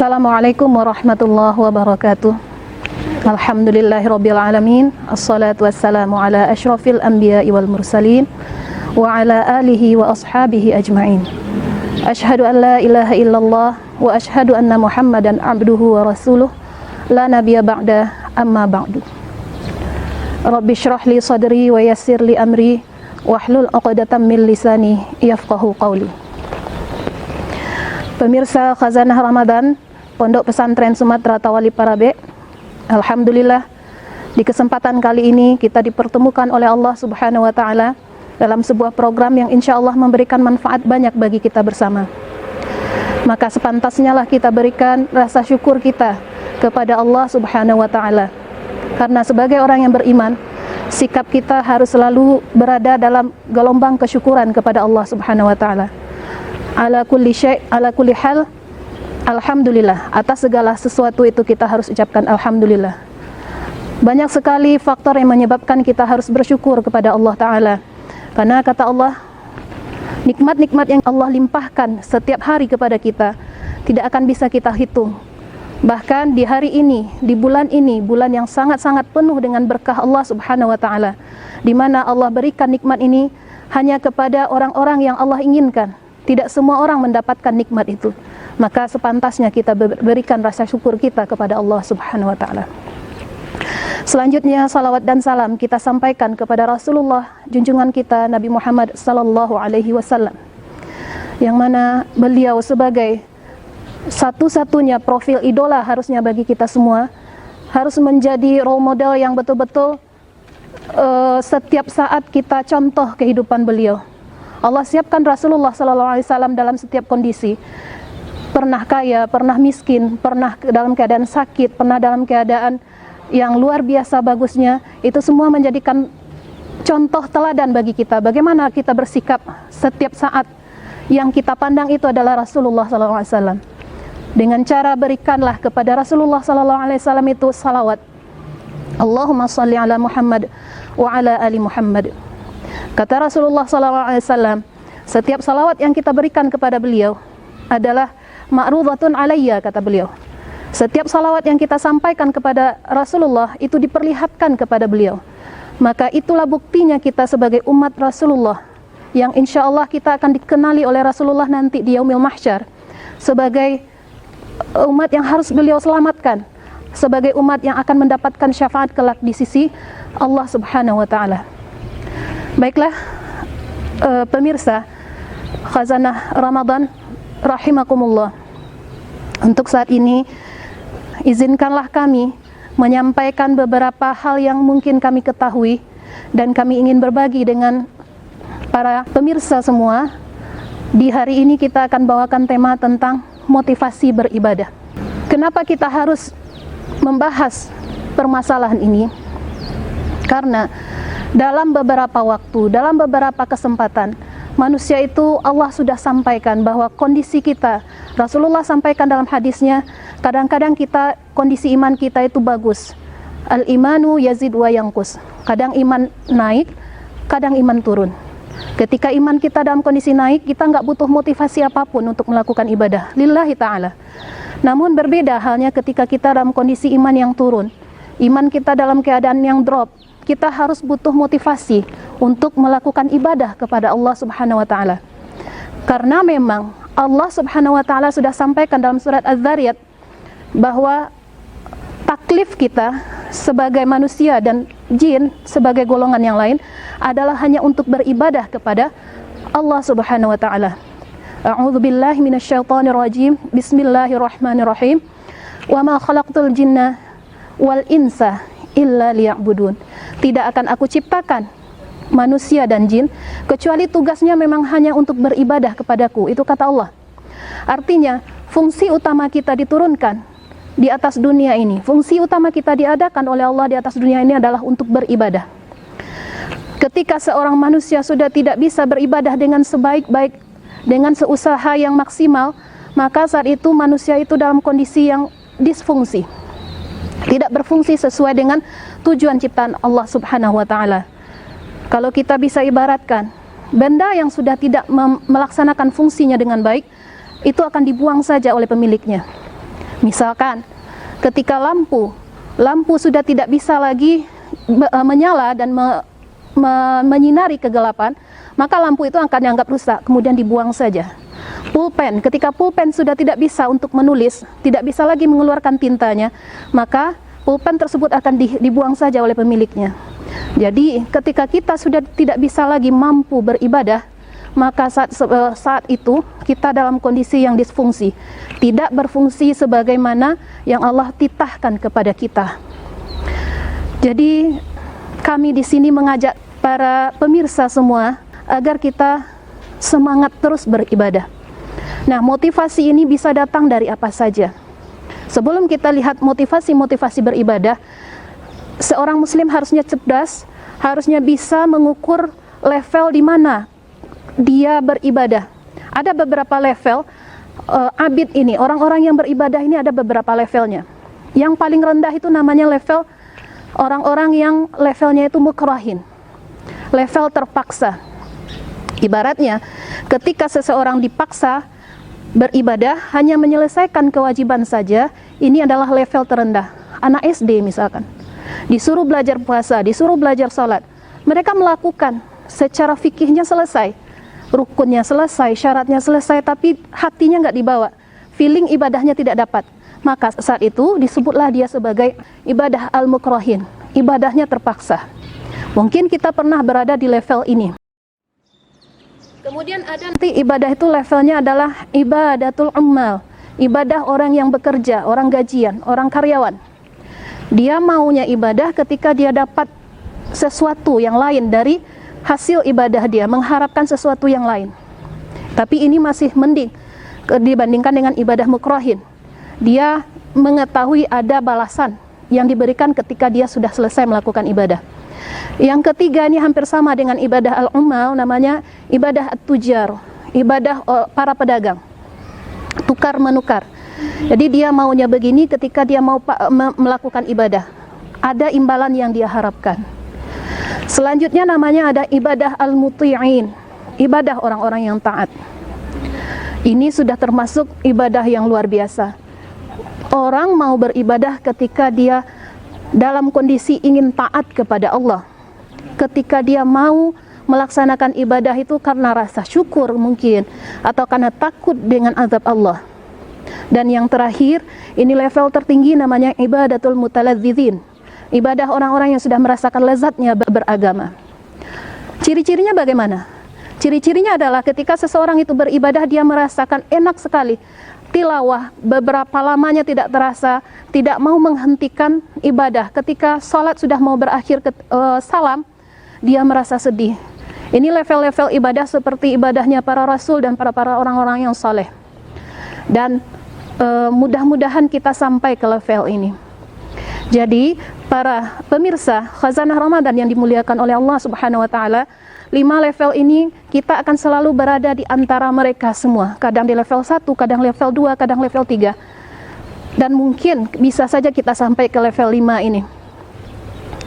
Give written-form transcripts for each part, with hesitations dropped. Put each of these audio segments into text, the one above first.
Assalamualaikum warahmatullahi wabarakatuh. Alhamdulillahirabbil alamin. Assalatu wassalamu ala asyrafil anbiya'i wal mursalin wa ala alihi wa ashabihi ajma'in. Asyhadu an la ilaha illallah wa asyhadu anna Muhammadan abduhu wa rasuluh la nabiyya ba'da amma ba'du. Rabbi shrah li sadri wa yassir li amri wahlul 'uqdatam min lisani yafqahu qawli. Pemirsa Khazanah Ramadan Pondok Pesantren Sumatera Tawali Parabe, alhamdulillah di kesempatan kali ini kita dipertemukan oleh Allah Subhanahu wa taala dalam sebuah program yang insyaallah memberikan manfaat banyak bagi kita bersama. Maka sepantasnya lah kita berikan rasa syukur kita kepada Allah Subhanahu wa taala. Karena sebagai orang yang beriman, sikap kita harus selalu berada dalam gelombang kesyukuran kepada Allah Subhanahu wa taala. Ala kulli syai', ala kulli hal, alhamdulillah. Atas segala sesuatu itu kita harus ucapkan alhamdulillah. Banyak sekali faktor yang menyebabkan kita harus bersyukur kepada Allah Ta'ala. Karena kata Allah, nikmat-nikmat yang Allah limpahkan setiap hari kepada kita tidak akan bisa kita hitung. Bahkan di hari ini, di bulan ini, bulan yang sangat-sangat penuh dengan berkah Allah Subhanahu wa Ta'ala, di mana Allah berikan nikmat ini hanya kepada orang-orang yang Allah inginkan. Tidak semua orang mendapatkan nikmat itu. Maka sepantasnya kita berikan rasa syukur kita kepada Allah Subhanahu wa taala. Selanjutnya salawat dan salam kita sampaikan kepada Rasulullah junjungan kita Nabi Muhammad sallallahu alaihi wasallam, yang mana beliau sebagai satu-satunya profil idola harusnya bagi kita semua, harus menjadi role model yang betul-betul setiap saat kita contoh kehidupan beliau. Allah siapkan Rasulullah SAW dalam setiap kondisi. Pernah kaya, pernah miskin, pernah dalam keadaan sakit, pernah dalam keadaan yang luar biasa bagusnya. Itu semua menjadikan contoh teladan bagi kita. Bagaimana kita bersikap setiap saat yang kita pandang itu adalah Rasulullah SAW. Dengan cara berikanlah kepada Rasulullah SAW itu salawat. Allahumma salli ala Muhammad wa ala ali Muhammad. Kata Rasulullah SAW, setiap salawat yang kita berikan kepada beliau adalah ma'rudatun alayya, kata beliau. Setiap salawat yang kita sampaikan kepada Rasulullah itu diperlihatkan kepada beliau. Maka itulah buktinya kita sebagai umat Rasulullah, yang insya Allah kita akan dikenali oleh Rasulullah nanti di Yaumil Mahsyar sebagai umat yang harus beliau selamatkan, sebagai umat yang akan mendapatkan syafaat kelak di sisi Allah Subhanahu wa ta'ala. Baiklah, pemirsa Khazanah Ramadan rahimakumullah. Untuk saat ini izinkanlah kami menyampaikan beberapa hal yang mungkin kami ketahui dan kami ingin berbagi dengan para pemirsa semua. Di hari ini kita akan bawakan tema tentang motivasi beribadah. Kenapa kita harus membahas permasalahan ini? Karena dalam beberapa waktu, dalam beberapa kesempatan, manusia itu Allah sudah sampaikan bahwa kondisi kita, Rasulullah sampaikan dalam hadisnya, kadang-kadang kita, kondisi iman kita itu bagus. Al-imanu yazid wa yanqus. Kadang iman naik, kadang iman turun. Ketika iman kita dalam kondisi naik, kita nggak butuh motivasi apapun untuk melakukan ibadah lillahi ta'ala. Namun berbeda halnya ketika kita dalam kondisi iman yang turun, iman kita dalam keadaan yang drop, kita harus butuh motivasi untuk melakukan ibadah kepada Allah Subhanahu wa taala. Karena memang Allah Subhanahu wa taala sudah sampaikan dalam surat Az-Zariyat bahwa taklif kita sebagai manusia dan jin sebagai golongan yang lain adalah hanya untuk beribadah kepada Allah Subhanahu wa taala. A'udzubillahi minasyaitonir rajim. Bismillahirrahmanirrahim. Wa ma khalaqtul jinna wal insa illa liya'budun. Tidak akan aku ciptakan manusia dan jin kecuali tugasnya memang hanya untuk beribadah kepadaku. Itu kata Allah. Artinya fungsi utama kita diturunkan di atas dunia ini, fungsi utama kita diadakan oleh Allah di atas dunia ini adalah untuk beribadah. Ketika seorang manusia sudah tidak bisa beribadah dengan sebaik-baik, dengan seusaha yang maksimal, maka saat itu manusia itu dalam kondisi yang disfungsi, tidak berfungsi sesuai dengan tujuan ciptaan Allah Subhanahu wa ta'ala. Kalau kita bisa ibaratkan, benda yang sudah tidak melaksanakan fungsinya dengan baik, itu akan dibuang saja oleh pemiliknya. Misalkan ketika lampu sudah tidak bisa lagi menyala dan menyinari kegelapan, maka lampu itu akan dianggap rusak, kemudian dibuang saja. Pulpen, ketika pulpen sudah tidak bisa untuk menulis, tidak bisa lagi mengeluarkan tintanya, maka pulpen tersebut akan dibuang saja oleh pemiliknya. Jadi ketika kita sudah tidak bisa lagi mampu beribadah, maka saat itu kita dalam kondisi yang disfungsi, tidak berfungsi sebagaimana yang Allah titahkan kepada kita. Jadi kami di sini mengajak para pemirsa semua agar kita semangat terus beribadah. Nah, motivasi ini bisa datang dari apa saja. Sebelum kita lihat motivasi beribadah, seorang muslim harusnya cerdas, harusnya bisa mengukur level di mana dia beribadah. Ada beberapa level abid ini, orang-orang yang beribadah ini ada beberapa levelnya. Yang paling rendah itu namanya level orang-orang yang levelnya itu mukrahin, level terpaksa. Ibaratnya ketika seseorang dipaksa beribadah hanya menyelesaikan kewajiban saja, ini adalah level terendah. Anak SD misalkan disuruh belajar puasa, disuruh belajar sholat, mereka melakukan secara fikihnya selesai, rukunnya selesai, syaratnya selesai, tapi hatinya nggak dibawa, feeling ibadahnya tidak dapat, maka saat itu disebutlah dia sebagai ibadah al-mukrahin, ibadahnya terpaksa. Mungkin kita pernah berada di level ini. Kemudian ada nanti ibadah itu levelnya adalah ibadatul ummal, ibadah orang yang bekerja, orang gajian, orang karyawan. Dia maunya ibadah ketika dia dapat sesuatu yang lain dari hasil ibadah dia, mengharapkan sesuatu yang lain. Tapi ini masih mending dibandingkan dengan ibadah mukrahin. Dia mengetahui ada balasan yang diberikan ketika dia sudah selesai melakukan ibadah. Yang ketiga ini hampir sama dengan ibadah al-ummal, namanya ibadah at-tujar, ibadah para pedagang, tukar menukar. Jadi dia maunya begini ketika dia mau melakukan ibadah, ada imbalan yang dia harapkan. Selanjutnya namanya ada ibadah al-muti'in, ibadah orang-orang yang taat. Ini sudah termasuk ibadah yang luar biasa. Orang mau beribadah ketika dia dalam kondisi ingin taat kepada Allah, ketika dia mau melaksanakan ibadah itu karena rasa syukur mungkin, atau karena takut dengan azab Allah. Dan yang terakhir, ini level tertinggi namanya ibadatul mutaladzizin, ibadah orang-orang yang sudah merasakan lezatnya beragama. Ciri-cirinya bagaimana? Ciri-cirinya adalah ketika seseorang itu beribadah, dia merasakan enak sekali, tilawah beberapa lamanya tidak terasa, tidak mau menghentikan ibadah. Ketika sholat sudah mau berakhir salam, dia merasa sedih. Ini level-level ibadah seperti ibadahnya para rasul dan para orang-orang yang saleh. Dan mudah-mudahan kita sampai ke level ini. Jadi para pemirsa Khazanah Ramadan yang dimuliakan oleh Allah Subhanahu wa taala, 5 level ini kita akan selalu berada di antara mereka semua. Kadang di level 1, kadang level 2, kadang level 3. Dan mungkin bisa saja kita sampai ke level 5 ini.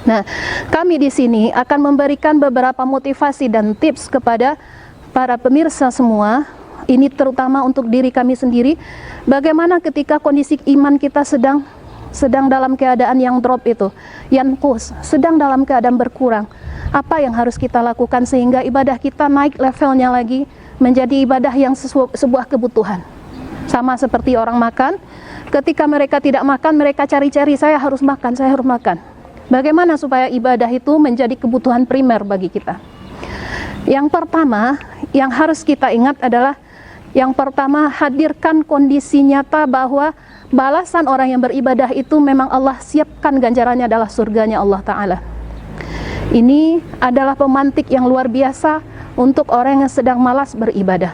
Nah, kami di sini akan memberikan beberapa motivasi dan tips kepada para pemirsa semua. Ini terutama untuk diri kami sendiri. Bagaimana ketika kondisi iman kita sedang dalam keadaan yang drop itu, yanqus, sedang dalam keadaan berkurang. Apa yang harus kita lakukan sehingga ibadah kita naik levelnya lagi menjadi ibadah yang sebuah kebutuhan. Sama seperti orang makan, ketika mereka tidak makan, mereka cari-cari, saya harus makan, saya harus makan. Bagaimana supaya ibadah itu menjadi kebutuhan primer bagi kita? Yang pertama, yang harus kita ingat adalah, yang pertama, hadirkan kondisi nyata bahwa balasan orang yang beribadah itu memang Allah siapkan ganjarannya adalah surganya Allah Ta'ala. Ini adalah pemantik yang luar biasa untuk orang yang sedang malas beribadah.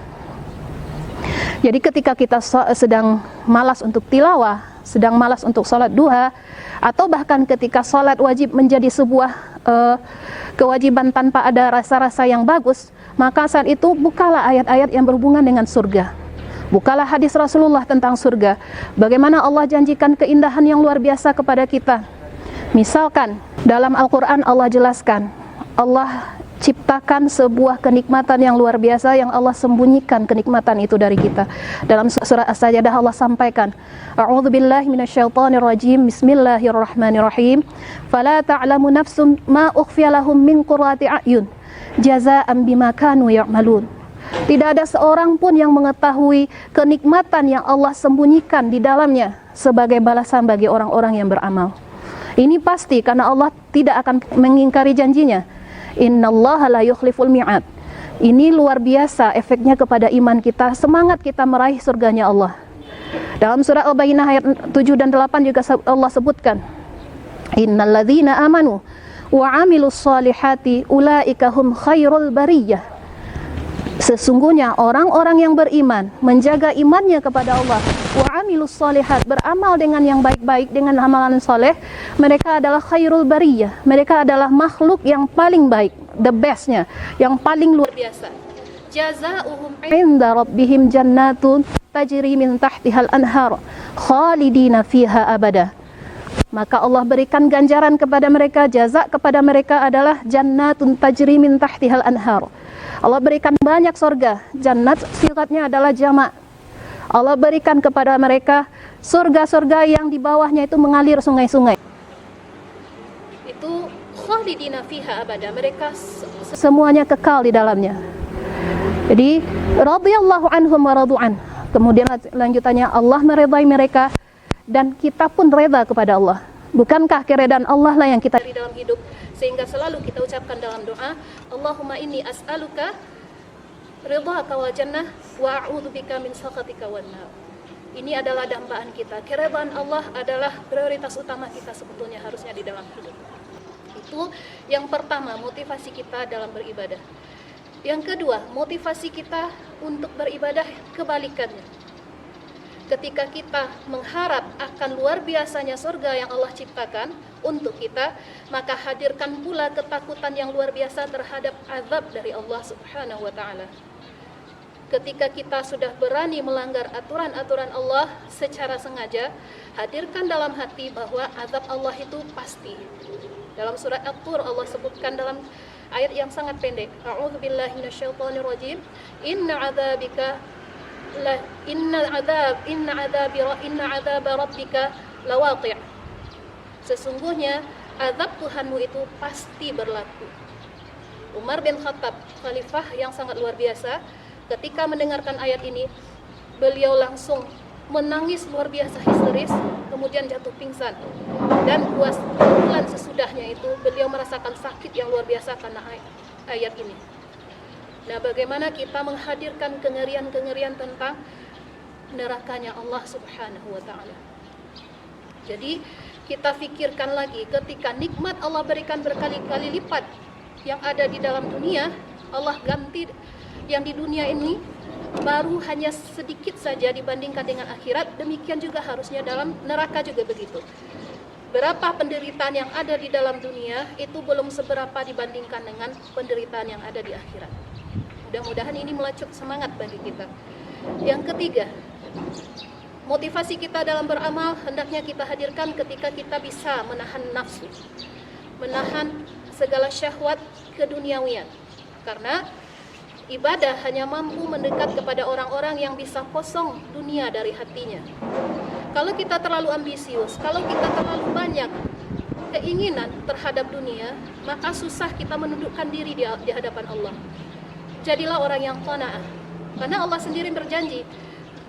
Jadi ketika kita sedang malas untuk tilawah, sedang malas untuk sholat duha, atau bahkan ketika sholat wajib menjadi sebuah kewajiban tanpa ada rasa-rasa yang bagus, maka saat itu bukalah ayat-ayat yang berhubungan dengan surga. Bukalah hadis Rasulullah tentang surga. Bagaimana Allah janjikan keindahan yang luar biasa kepada kita. Misalkan dalam Al-Quran Allah jelaskan, Allah ciptakan sebuah kenikmatan yang luar biasa yang Allah sembunyikan kenikmatan itu dari kita. Dalam surah As-Sajdah Allah sampaikan, A'udzubillahi minasyaitonirrajim. Bismillahirrahmanirrahim. Fala ta'lamu nafsum ma ukhfiya lahum min qurrati a'yun jazaa'an bima kanu ya'malun. Tidak ada seorang pun yang mengetahui kenikmatan yang Allah sembunyikan di dalamnya sebagai balasan bagi orang-orang yang beramal. Ini pasti karena Allah tidak akan mengingkari janjinya. Innallaha la yukhliful mi'ad. Ini luar biasa efeknya kepada iman kita, semangat kita meraih surganya Allah. Dalam surah Al-Baqarah ayat 7 dan 8 juga Allah sebutkan, Innalladzina amanu wa 'amilus solihati ulaika hum khairul bariyah. Sesungguhnya orang-orang yang beriman, menjaga imannya kepada Allah, wa 'amilus solihat, beramal dengan yang baik-baik, dengan amalan soleh, mereka adalah khairul bariyah. Mereka adalah makhluk yang paling baik, the bestnya, yang paling luar biasa. Jazaa'uhum 'inda rabbihim jannatun tajri min tahtihal anhar khalidina fiha abada. Maka Allah berikan ganjaran kepada mereka, jaza kepada mereka adalah jannatun tajri min tahtihal anhar. Allah berikan banyak surga. Jannat sifatnya adalah jamak. Allah berikan kepada mereka surga-surga yang di bawahnya itu mengalir sungai-sungai. Itu khalidina fiha abada. Mereka semuanya kekal di dalamnya. Jadi radhiyallahu anhum wa radu'an. Kemudian lanjutannya Allah meridai mereka dan kita pun reda kepada Allah. Bukankah keredaan Allah lah yang kita cari dalam hidup, sehingga selalu kita ucapkan dalam doa, Allahumma inni as'aluka ridhaka wal jannah wa a'udzubika min sakhatika wan nar. Ini adalah dambaan kita. Keredaan Allah adalah prioritas utama kita sebetulnya harusnya di dalam hidup. Itu yang pertama, motivasi kita dalam beribadah. Yang kedua, motivasi kita untuk beribadah kebalikannya. Ketika kita mengharap akan luar biasanya surga yang Allah ciptakan untuk kita, maka hadirkan pula ketakutan yang luar biasa terhadap azab dari Allah Subhanahu wa taala. Ketika kita sudah berani melanggar aturan-aturan Allah secara sengaja, hadirkan dalam hati bahwa azab Allah itu pasti. Dalam surat At-Tur Allah sebutkan dalam ayat yang sangat pendek, A'udzubillahi minasyaitonirrajim, inna azab rabbika lawaqi'. Sesungguhnya azab Tuhanmu itu pasti berlaku. Umar bin Khattab, khalifah yang sangat luar biasa, ketika mendengarkan ayat ini, beliau langsung menangis luar biasa histeris, kemudian jatuh pingsan. Dan 2 bulan sesudahnya itu beliau merasakan sakit yang luar biasa karena ayat ini. Nah, bagaimana kita menghadirkan kengerian-kengerian tentang nerakanya Allah Subhanahu wa taala. Jadi, kita pikirkan lagi ketika nikmat Allah berikan berkali-kali lipat yang ada di dalam dunia, Allah ganti yang di dunia ini baru hanya sedikit saja dibandingkan dengan akhirat, demikian juga harusnya dalam neraka juga begitu. Berapa penderitaan yang ada di dalam dunia itu belum seberapa dibandingkan dengan penderitaan yang ada di akhirat. Mudah-mudahan ini melecut semangat bagi kita. Yang ketiga, motivasi kita dalam beramal hendaknya kita hadirkan ketika kita bisa menahan nafsu, menahan segala syahwat keduniawian. Karena ibadah hanya mampu mendekat kepada orang-orang yang bisa kosong dunia dari hatinya. Kalau kita terlalu ambisius, kalau kita terlalu banyak keinginan terhadap dunia, maka susah kita menundukkan diri di hadapan Allah. Jadilah orang yang qanaah. Karena Allah sendiri berjanji,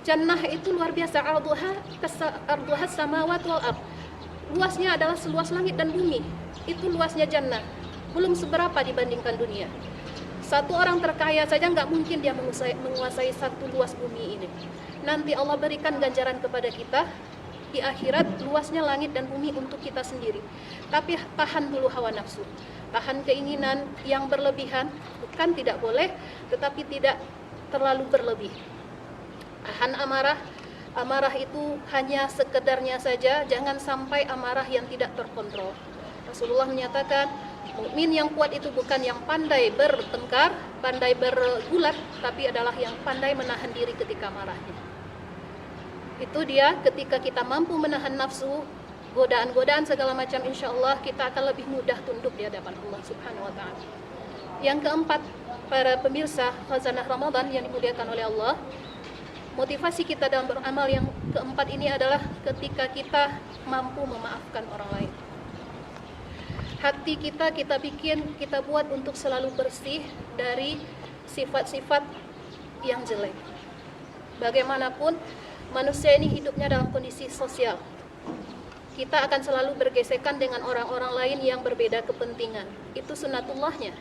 jannah itu luar biasa, arduha samawat wal ard. Luasnya adalah seluas langit dan bumi. Itu luasnya jannah. Belum seberapa dibandingkan dunia. Satu orang terkaya saja nggak mungkin dia menguasai satu luas bumi ini. Nanti Allah berikan ganjaran kepada kita di akhirat luasnya langit dan bumi untuk kita sendiri. Tapi tahan dulu hawa nafsu. Tahan keinginan yang berlebihan, bukan tidak boleh, tetapi tidak terlalu berlebih. Tahan amarah. Amarah itu hanya sekedarnya saja, jangan sampai amarah yang tidak terkontrol. Rasulullah menyatakan, mukmin yang kuat itu bukan yang pandai bertengkar, pandai bergulat, tapi adalah yang pandai menahan diri ketika marahnya. Itu dia, ketika kita mampu menahan nafsu, godaan-godaan segala macam, insya Allah kita akan lebih mudah tunduk di hadapan Allah Subhanahu wa ta'ala. Yang keempat, para pemirsa Khazanah Ramadan yang dimuliakan oleh Allah, motivasi kita dalam beramal yang keempat ini adalah ketika kita mampu memaafkan orang lain. Hati kita bikin, kita buat untuk selalu bersih dari sifat-sifat yang jelek. Bagaimanapun manusia ini hidupnya dalam kondisi sosial. Kita akan selalu bergesekan dengan orang-orang lain yang berbeda kepentingan. Itu sunatullahnya.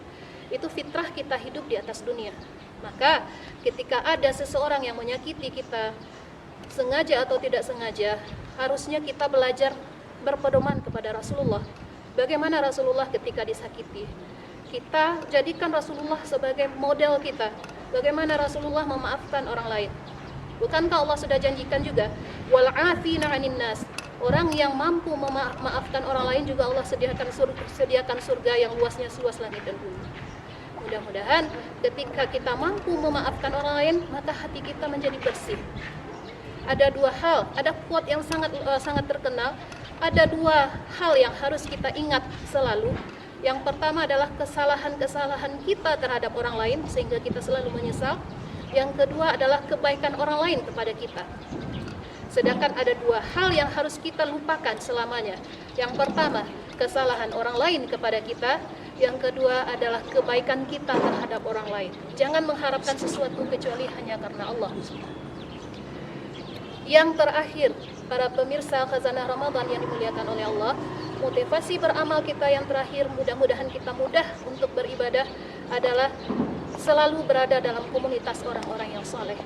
Itu fitrah kita hidup di atas dunia. Maka ketika ada seseorang yang menyakiti kita, sengaja atau tidak sengaja, harusnya kita belajar berpedoman kepada Rasulullah. Bagaimana Rasulullah ketika disakiti? Kita jadikan Rasulullah sebagai model kita. Bagaimana Rasulullah memaafkan orang lain? Bukankah Allah sudah janjikan juga, wal 'afina 'anil nas. Orang yang mampu memaafkan orang lain juga Allah sediakan surga yang luasnya seluas langit dan bumi. Mudah-mudahan ketika kita mampu memaafkan orang lain, maka hati kita menjadi bersih. Ada dua hal, ada quote yang sangat terkenal. Ada dua hal yang harus kita ingat selalu. Yang pertama adalah kesalahan-kesalahan kita terhadap orang lain sehingga kita selalu menyesal. Yang kedua adalah kebaikan orang lain kepada kita. Sedangkan ada dua hal yang harus kita lupakan selamanya. Yang pertama, kesalahan orang lain kepada kita. Yang kedua adalah kebaikan kita terhadap orang lain. Jangan mengharapkan sesuatu kecuali hanya karena Allah. Yang terakhir, para pemirsa Khazanah Ramadan yang dimuliakan oleh Allah, motivasi beramal kita yang terakhir, mudah-mudahan kita mudah untuk beribadah, adalah selalu berada dalam komunitas orang-orang yang saleh.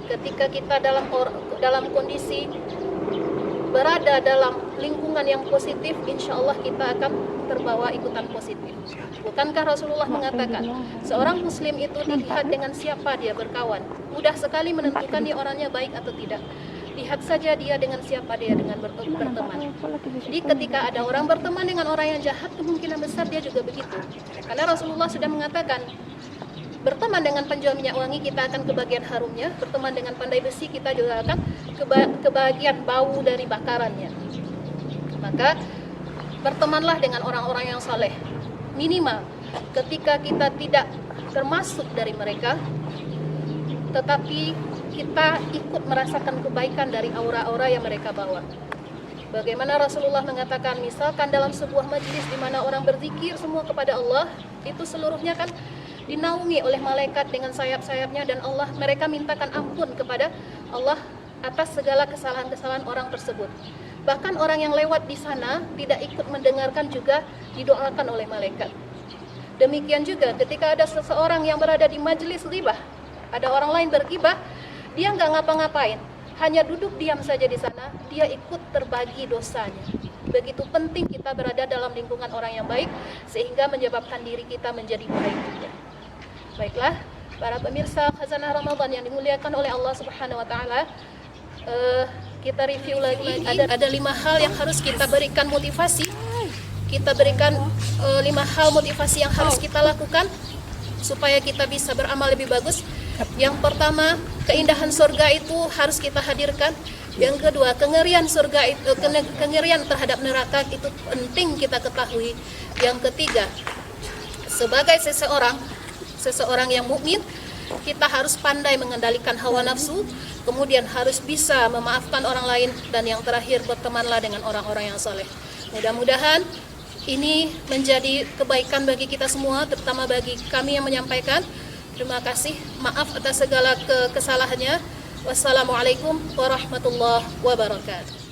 Ketika kita dalam kondisi berada dalam lingkungan yang positif, insya Allah kita akan terbawa ikutan positif. Bukankah Rasulullah mengatakan, seorang muslim itu dilihat dengan siapa dia berkawan. Mudah sekali menentukan dia orangnya baik atau tidak. Lihat saja dia dengan siapa dia dengan berteman. Jadi ketika ada orang berteman dengan orang yang jahat, kemungkinan besar dia juga begitu. Karena Rasulullah sudah mengatakan, berteman dengan penjual minyak wangi kita akan kebagian harumnya, berteman dengan pandai besi kita juga akan kebagian bau dari bakarannya. Maka bertemanlah dengan orang-orang yang saleh. Minimal ketika kita tidak termasuk dari mereka, tetapi kita ikut merasakan kebaikan dari aura-aura yang mereka bawa. Bagaimana Rasulullah mengatakan, misalkan dalam sebuah majelis di mana orang berzikir semua kepada Allah, itu seluruhnya kan dinaungi oleh malaikat dengan sayap-sayapnya, dan mereka mintakan ampun kepada Allah atas segala kesalahan-kesalahan orang tersebut. Bahkan orang yang lewat di sana tidak ikut mendengarkan juga didoakan oleh malaikat. Demikian juga ketika ada seseorang yang berada di majelis ghibah, ada orang lain berghibah, dia nggak ngapa-ngapain, hanya duduk diam saja di sana, dia ikut terbagi dosanya. Begitu penting kita berada dalam lingkungan orang yang baik, sehingga menyebabkan diri kita menjadi baik juga. Baiklah, para pemirsa Khazanah Ramadan yang dimuliakan oleh Allah Subhanahu wa taala, kita review lagi. Ada 5 hal yang harus kita berikan motivasi. Kita berikan 5 hal motivasi yang harus kita lakukan supaya kita bisa beramal lebih bagus. Yang pertama, keindahan surga itu harus kita hadirkan. Yang kedua, kengerian surga itu, kengerian terhadap neraka itu penting kita ketahui. Yang ketiga, sebagai seseorang yang mukmin, kita harus pandai mengendalikan hawa nafsu, kemudian harus bisa memaafkan orang lain, dan yang terakhir, bertemanlah dengan orang-orang yang soleh. Mudah-mudahan ini menjadi kebaikan bagi kita semua, terutama bagi kami yang menyampaikan. Terima kasih, maaf atas segala kesalahannya. Wassalamualaikum warahmatullahi wabarakatuh.